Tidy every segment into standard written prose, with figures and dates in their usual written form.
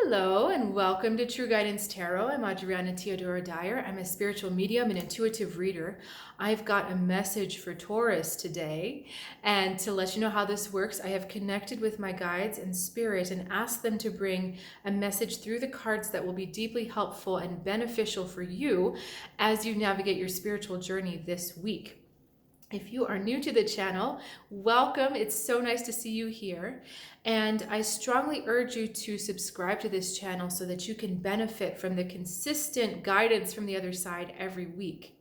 Hello and welcome to True Guidance Tarot. I'm Adriana Teodoro-Dier. I'm a spiritual medium and intuitive reader. I've got a message for Taurus today, and to let you know how this works, I have connected with my guides and spirit and asked them to bring a message through the cards that will be deeply helpful and beneficial for you as you navigate your spiritual journey this week. If you are new to the channel, welcome. It's so nice to see you here. And I strongly urge you to subscribe to this channel so that you can benefit from the consistent guidance from the other side every week.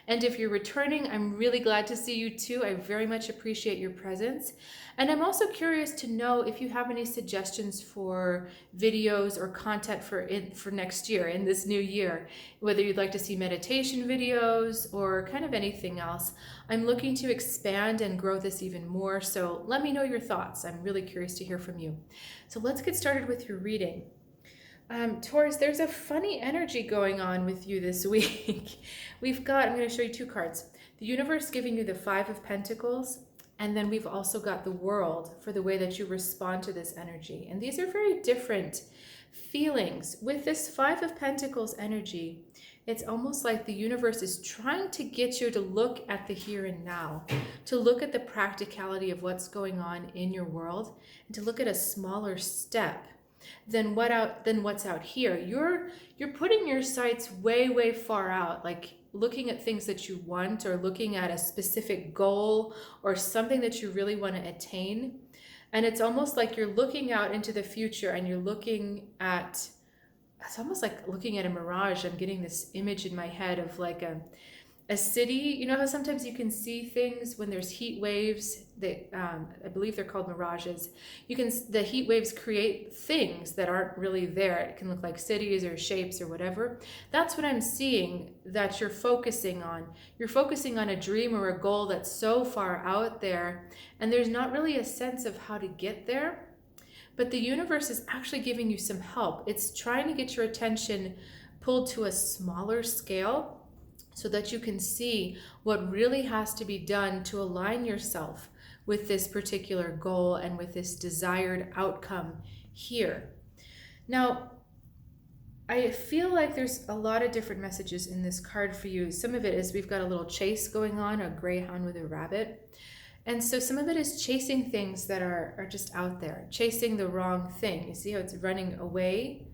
And if you're returning, I'm really glad to see you too. I very much appreciate your presence. And I'm also curious to know if you have any suggestions for videos or content for next year, in this new year, whether you'd like to see meditation videos or kind of anything else. I'm looking to expand and grow this even more, so let me know your thoughts. I'm really curious to hear from you. So let's get started with your reading. Taurus, there's a funny energy going on with you this week. I'm going to show you two cards. The universe giving you the Five of Pentacles, and then we've also got the World for the way that you respond to this energy. And these are very different feelings. With this Five of Pentacles energy, it's almost like the universe is trying to get you to look at the here and now, to look at the practicality of what's going on in your world, and to look at a smaller step than what's out here. You're putting your sights way far out, like looking at things that you want, or looking at a specific goal or something that you really want to attain. And it's almost like you're looking out into the future, and you're looking at, it's almost like looking at a mirage. I'm getting this image in my head of like a city. You know how sometimes you can see things when there's heat waves that I believe they're called mirages. The heat waves create things that aren't really there. It can look like cities or shapes or whatever. That's what I'm seeing that you're focusing on. You're focusing on a dream or a goal that's so far out there, and there's not really a sense of how to get there. But the universe is actually giving you some help. It's trying to get your attention pulled to a smaller scale, so that you can see what really has to be done to align yourself with this particular goal and with this desired outcome here. Now, I feel like there's a lot of different messages in this card for you. Some of it is we've got a little chase going on, a greyhound with a rabbit. And so some of it is chasing things that are just out there, chasing the wrong thing. You see how it's running away?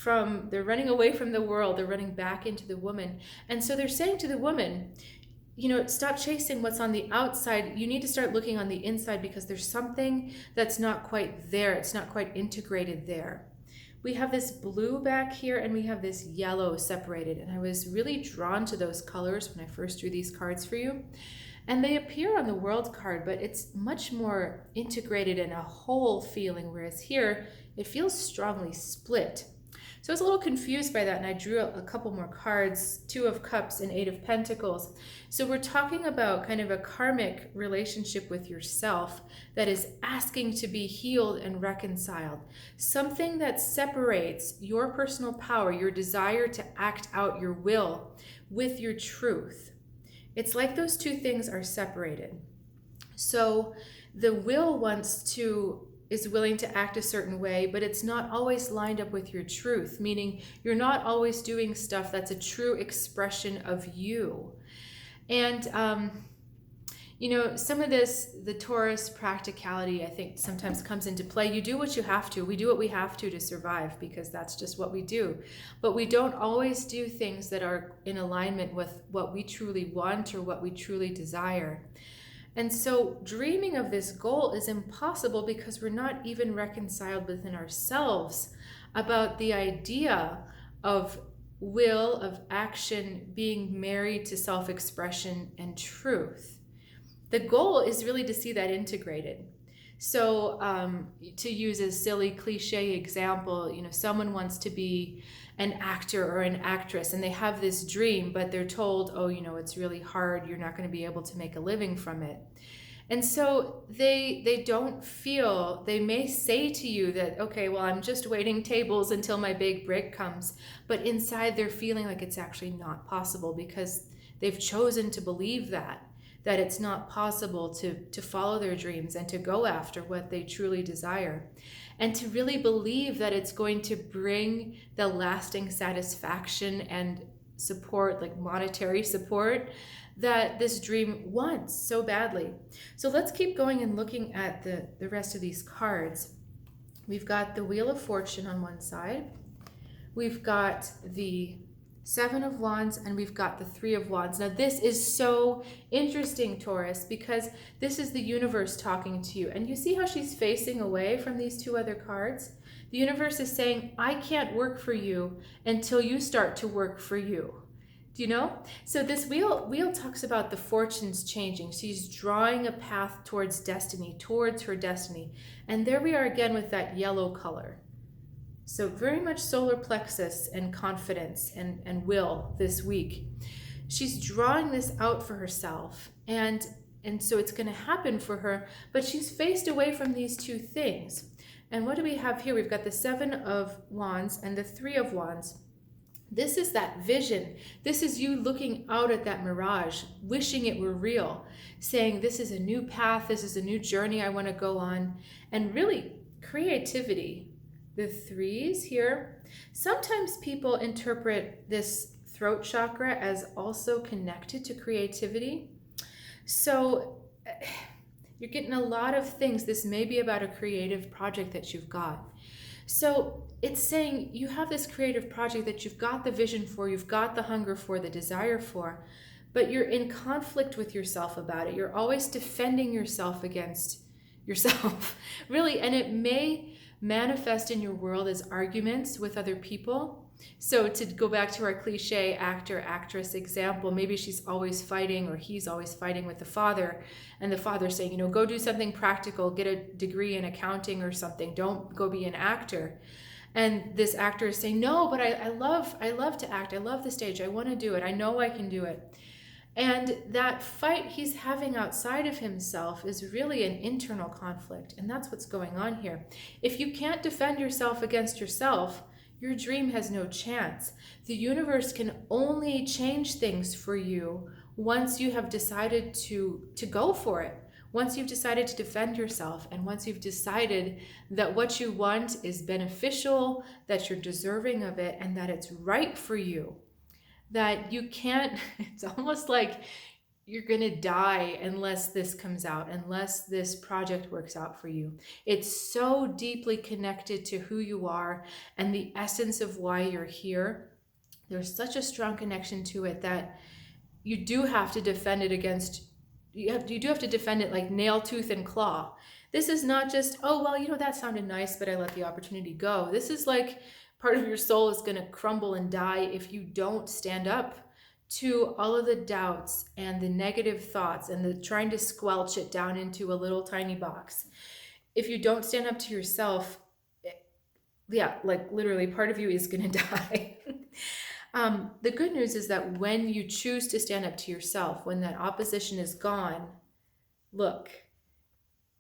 They're running away from the world, they're running back into the woman. And so they're saying to the woman, stop chasing what's on the outside. You need to start looking on the inside, because there's something that's not quite there. It's not quite integrated there. We have this blue back here, and we have this yellow separated. And I was really drawn to those colors when I first drew these cards for you. And they appear on the World card, but it's much more integrated in a whole feeling, whereas here it feels strongly split. So I was a little confused by that, and I drew a couple more cards, Two of Cups and Eight of Pentacles. So we're talking about kind of a karmic relationship with yourself that is asking to be healed and reconciled. Something that separates your personal power, your desire to act out your will, with your truth. It's like those two things are separated. So the will is willing to act a certain way, but it's not always lined up with your truth, meaning you're not always doing stuff that's a true expression of you. And, some of this, the Taurus practicality, I think sometimes comes into play. You do what you have to. We do what we have to survive, because that's just what we do. But we don't always do things that are in alignment with what we truly want or what we truly desire. And so dreaming of this goal is impossible, because we're not even reconciled within ourselves about the idea of will, of action, being married to self-expression and truth. The goal is really to see that integrated. So to use a silly cliche example, someone wants to be an actor or an actress, and they have this dream, but they're told, it's really hard, you're not going to be able to make a living from it. And so they don't feel, they may say to you that, okay, well, I'm just waiting tables until my big break comes, but inside they're feeling like it's actually not possible, because they've chosen to believe that. that it's not possible to follow their dreams and to go after what they truly desire, and to really believe that it's going to bring the lasting satisfaction and support, like monetary support, that this dream wants so badly. So let's keep going and looking at the rest of these cards. We've got the Wheel of Fortune on one side, we've got the Seven of Wands, and we've got the Three of Wands. Now this is so interesting, Taurus, because this is the universe talking to you. And you see how she's facing away from these two other cards? The universe is saying, I can't work for you until you start to work for you. Do you know? So this wheel talks about the fortunes changing. She's drawing a path towards destiny, towards her destiny. And there we are again with that yellow color. So very much solar plexus and confidence and will this week. She's drawing this out for herself, and so it's going to happen for her, but she's faced away from these two things. And what do we have here? We've got the Seven of Wands and the Three of Wands. This is that vision. This is you looking out at that mirage, wishing it were real, saying this is a new path, this is a new journey I want to go on, and really creativity. The threes here. Sometimes people interpret this throat chakra as also connected to creativity. So you're getting a lot of things. This may be about a creative project that you've got. So it's saying you have this creative project that you've got the vision for, you've got the hunger for, the desire for, but you're in conflict with yourself about it. You're always defending yourself against yourself, really, and it may manifest in your world as arguments with other people. So to go back to our cliche actor-actress example, maybe she's always fighting, or he's always fighting with the father, and the father's saying, go do something practical, get a degree in accounting or something, don't go be an actor. And this actor is saying, no, but I love to act, I love the stage, I want to do it, I know I can do it. And that fight he's having outside of himself is really an internal conflict. And that's what's going on here. If you can't defend yourself against yourself, your dream has no chance. The universe can only change things for you once you have decided to go for it. Once you've decided to defend yourself, and once you've decided that what you want is beneficial, that you're deserving of it, and that it's right for you. That you can't, it's almost like you're going to die unless this comes out, unless this project works out for you. It's so deeply connected to who you are and the essence of why you're here. There's such a strong connection to it that you do have to defend it against, you do have to defend it like nail, tooth, and claw. This is not just, oh, well, that sounded nice, but I let the opportunity go. This is like, part of your soul is going to crumble and die if you don't stand up to all of the doubts and the negative thoughts and the trying to squelch it down into a little tiny box. If you don't stand up to yourself, like literally part of you is going to die. The good news is that when you choose to stand up to yourself, when that opposition is gone, look,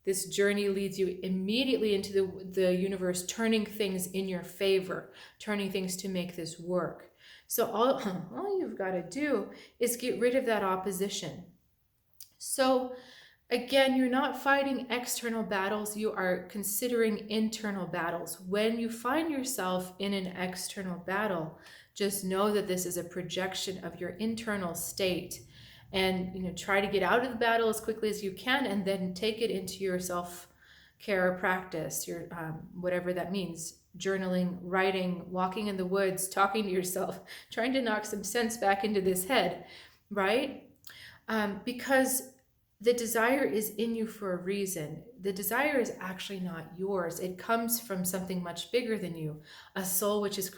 this journey leads you immediately into the universe, turning things in your favor, turning things to make this work. So all you've got to do is get rid of that opposition. So again, you're not fighting external battles, you are considering internal battles. When you find yourself in an external battle, just know that this is a projection of your internal state. And try to get out of the battle as quickly as you can, and then take it into your self-care practice, your whatever that means, journaling, writing, walking in the woods, talking to yourself, trying to knock some sense back into this head, right? Because the desire is in you for a reason. The desire is actually not yours. It comes from something much bigger than you, a soul which is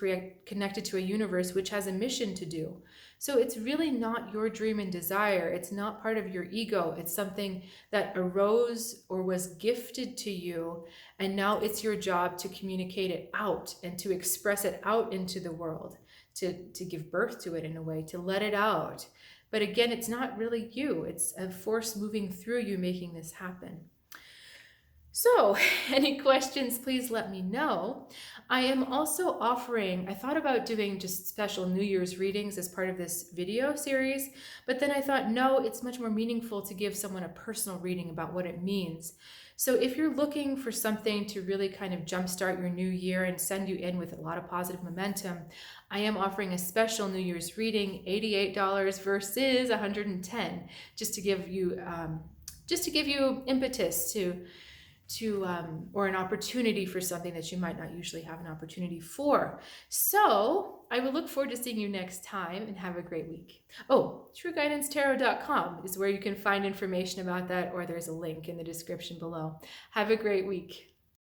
connected to a universe which has a mission to do. So it's really not your dream and desire. It's not part of your ego. It's something that arose or was gifted to you, and now it's your job to communicate it out and to express it out into the world, to give birth to it in a way, to let it out. But again, it's not really you. It's a force moving through you making this happen. So, any questions, please let me know. I am also offering, I thought about doing just special New Year's readings as part of this video series, but then I thought, no, it's much more meaningful to give someone a personal reading about what it means. So, if you're looking for something to really kind of jumpstart your new year and send you in with a lot of positive momentum, I am offering a special New Year's reading, $88 versus $110, just to give you impetus or an opportunity for something that you might not usually have an opportunity for. So I will look forward to seeing you next time, and have a great week. Oh, trueguidancetarot.com is where you can find information about that, or there's a link in the description below. Have a great week.